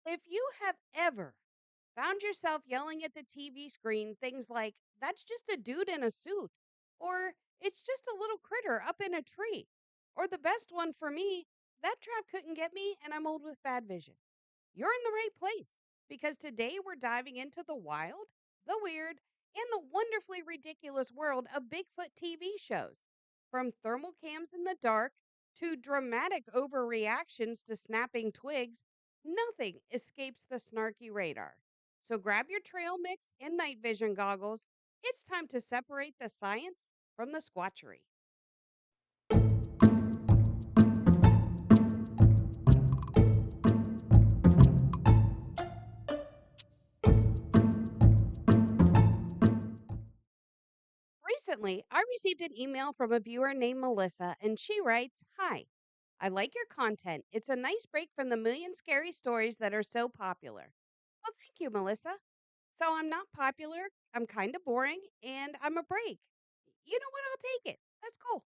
If you have ever found yourself yelling at the TV screen things like, that's just a dude in a suit, or it's just a little critter up in a tree, or the best one for me, that trap couldn't get me and I'm old with bad vision, you're in the right place because today we're diving into the wild, the weird, and the wonderfully ridiculous world of Bigfoot TV shows. From thermal cams in the dark to dramatic overreactions to snapping twigs, nothing escapes the snarky radar. So grab your trail mix and night vision goggles. It's time to separate the science from the squatchery. Recently, I received an email from a viewer named Melissa, and she writes, "Hi, I like your content. It's a nice break from the million scary stories that are so popular." Well, thank you, Melissa. So I'm not popular, I'm kind of boring, and I'm a break. You know what? I'll take it. That's cool.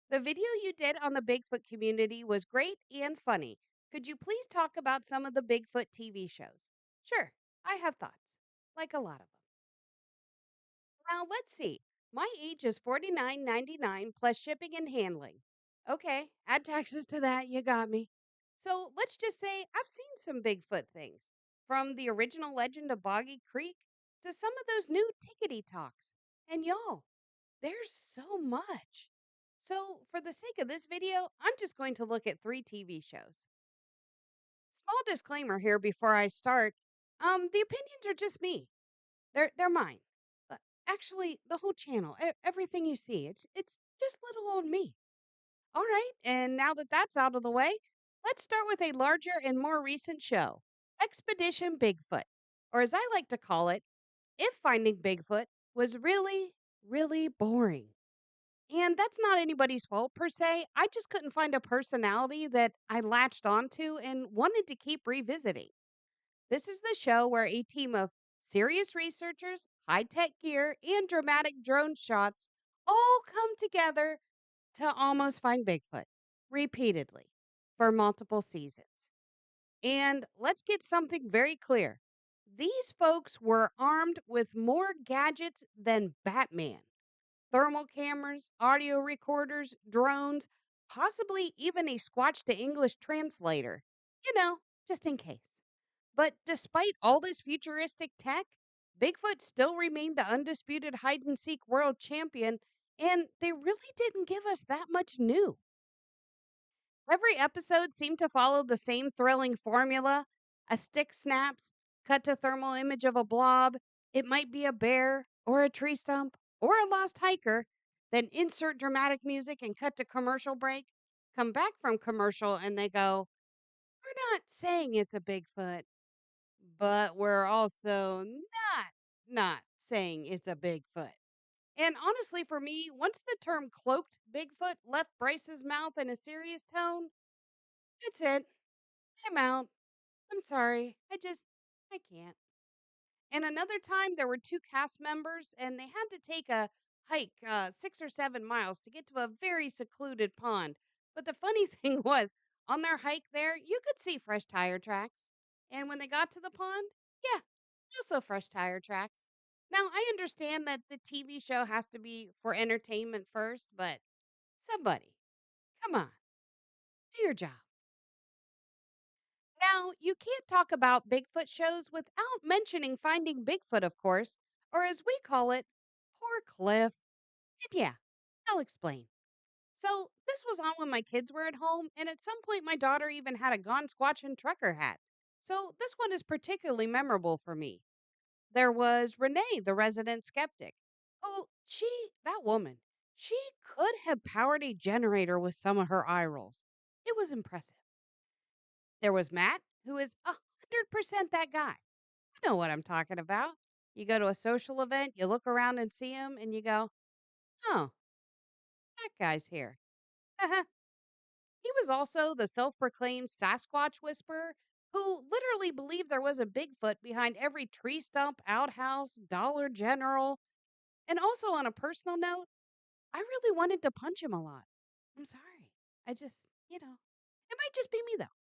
The video you did on the Bigfoot community was great and funny. Could you please talk about some of the Bigfoot TV shows? Sure, I have thoughts, like a lot of them. Now, let's see. My age is 49.99 plus shipping and handling. Okay, add taxes to that. You got me. So let's just say I've seen some Bigfoot things, from the original legend of Boggy Creek to some of those new tickety talks. And y'all, there's so much. So, for the sake of this video, I'm just going to look at three TV shows. Small disclaimer here before I start. The opinions are just me. They're mine. Uh, Actually, the whole channel, everything you see, it's just little old me. All right, and now that that's out of the way, let's start with a larger and more recent show, Expedition Bigfoot, or as I like to call it, If Finding Bigfoot was really, really boring. And that's not anybody's fault per se. I just couldn't find a personality that I latched onto and wanted to keep revisiting. This is the show where a team of serious researchers, high tech gear, and dramatic drone shots all come together to almost find Bigfoot repeatedly for multiple seasons. And let's get something very clear, these folks were armed with more gadgets than Batman: thermal cameras, audio recorders, drones, possibly even a Squatch to English translator, you know, just in case. But despite all this futuristic tech, Bigfoot still remained the undisputed hide and seek world champion, and they really didn't give us that much new. Every episode seemed to follow the same thrilling formula: a stick snaps, cut to thermal image of a blob. It might be a bear, or a tree stump, or a lost hiker. Then insert dramatic music and cut to commercial break. Come back from commercial and they go, "We're not saying it's a Bigfoot, but we're also not saying it's a Bigfoot." And honestly, for me, once the term cloaked Bigfoot left Bryce's mouth in a serious tone, that's it. I'm out. I'm sorry. I can't. And another time, there were two cast members, and they had to take a hike 6 or 7 miles to get to a very secluded pond. But the funny thing was, on their hike there, you could see fresh tire tracks. And when they got to the pond, yeah, also fresh tire tracks. Now, I understand that the TV show has to be for entertainment first, but somebody, come on, do your job. Now, you can't talk about Bigfoot shows without mentioning Finding Bigfoot, of course, or as we call it, Poor Cliff. And yeah, I'll explain. So, this was on when my kids were at home, and at some point, my daughter even had a Gone Squatchin' trucker hat. So, this one is particularly memorable for me. There was Renee, the resident skeptic, who that woman, she could have powered a generator with some of her eye rolls. It was impressive. There was Matt, who is 100% that guy. You know what I'm talking about. You go to a social event, you look around and see him, and you go, oh, that guy's here. He was also the self proclaimed Sasquatch whisperer who literally believed there was a Bigfoot behind every tree stump, outhouse, Dollar General. And also, on a personal note, I really wanted to punch him a lot. I'm sorry. I just, it might just be me though.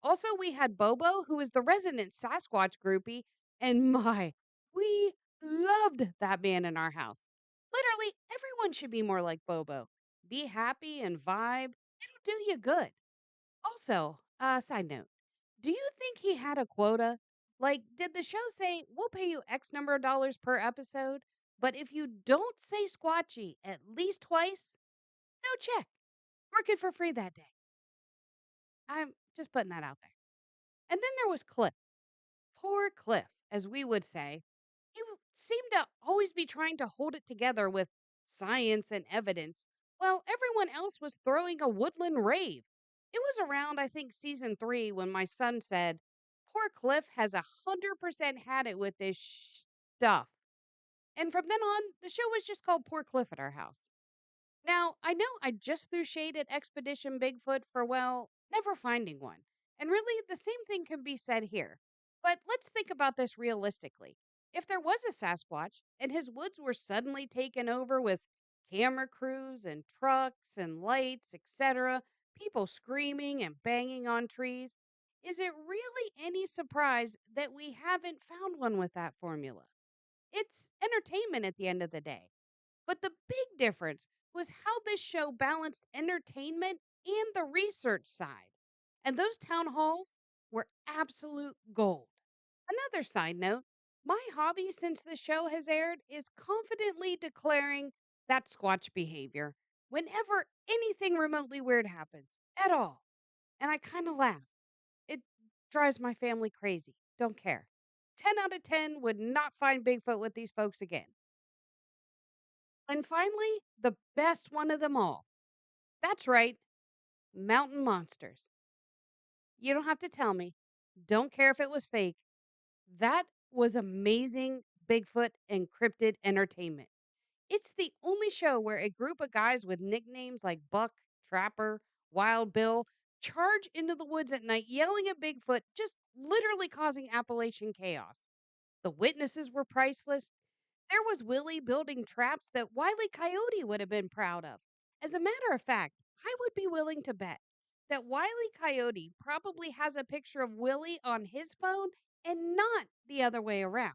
Also, we had Bobo, who is the resident Sasquatch groupie, and my, we loved that man in our house. Literally, everyone should be more like Bobo. Be happy and vibe. It'll do you good. Also, side note, do you think he had a quota? Like, did the show say, we'll pay you X number of dollars per episode, but if you don't say squatchy at least twice, no check. Working for free that day. I'm just putting that out there. And then there was Cliff. Poor Cliff, as we would say. Seemed to always be trying to hold it together with science and evidence, while everyone else was throwing a woodland rave. It was around, I think, season 3 when my son said, Poor Cliff has 100% had it with this stuff. And from then on, the show was just called Poor Cliff at our house. Now, I know I just threw shade at Expedition Bigfoot for, well, never finding one. And really, the same thing can be said here. But let's think about this realistically. If there was a Sasquatch and his woods were suddenly taken over with camera crews and trucks and lights, etc., people screaming and banging on trees, is it really any surprise that we haven't found one with that formula? It's entertainment at the end of the day. But the big difference was how this show balanced entertainment and the research side. And those town halls were absolute gold. Another side note, my hobby since the show has aired is confidently declaring that Squatch behavior whenever anything remotely weird happens at all. And I kind of laugh. It drives my family crazy. Don't care. 10 out of 10 would not find Bigfoot with these folks again. And finally, the best one of them all. That's right, mountain monsters. You don't have to tell me. Don't care if it was fake. That was amazing Bigfoot encrypted entertainment. It's the only show where a group of guys with nicknames like Buck, Trapper, Wild Bill charge into the woods at night yelling at Bigfoot, just literally causing Appalachian chaos. The witnesses were priceless. There was Willie building traps that Wile E. Coyote would have been proud of. As a matter of fact, I would be willing to bet that Wile E. Coyote probably has a picture of Willie on his phone and not the other way around.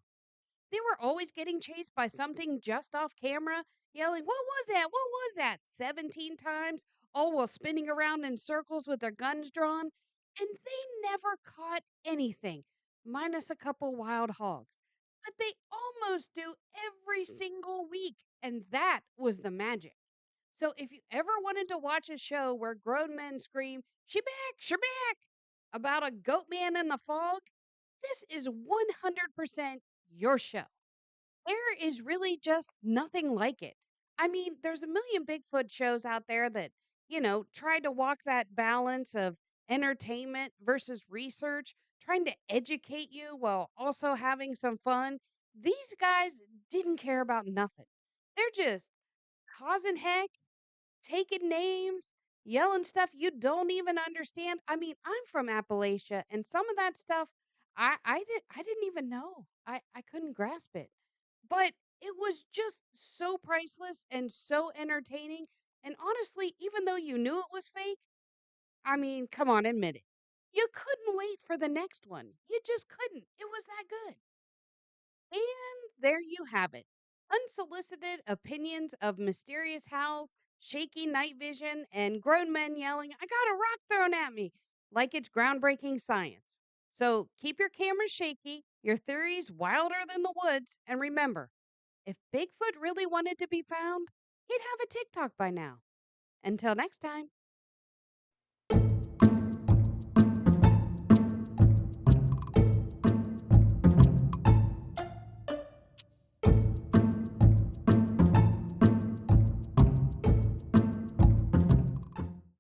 They were always getting chased by something just off camera, yelling, What was that? What was that? 17 times, all while spinning around in circles with their guns drawn. And they never caught anything, minus a couple wild hogs. But they almost do every single week. And that was the magic. So if you ever wanted to watch a show where grown men scream, she back, about a goat man in the fog, this is 100% your show. There is really just nothing like it. I mean, there's a million Bigfoot shows out there that, try to walk that balance of entertainment versus research, trying to educate you while also having some fun. These guys didn't care about nothing. They're just causing heck, taking names, yelling stuff you don't even understand. I mean, I'm from Appalachia and some of that stuff I didn't even know. I couldn't grasp it. But it was just so priceless and so entertaining. And honestly, even though you knew it was fake, I mean, come on, admit it. You couldn't wait for the next one. You just couldn't. It was that good. And there you have it. Unsolicited opinions of mysterious howls, shaky night vision, and grown men yelling, I got a rock thrown at me, like it's groundbreaking science. So keep your cameras shaky, your theories wilder than the woods, and remember, if Bigfoot really wanted to be found, he'd have a TikTok by now. Until next time.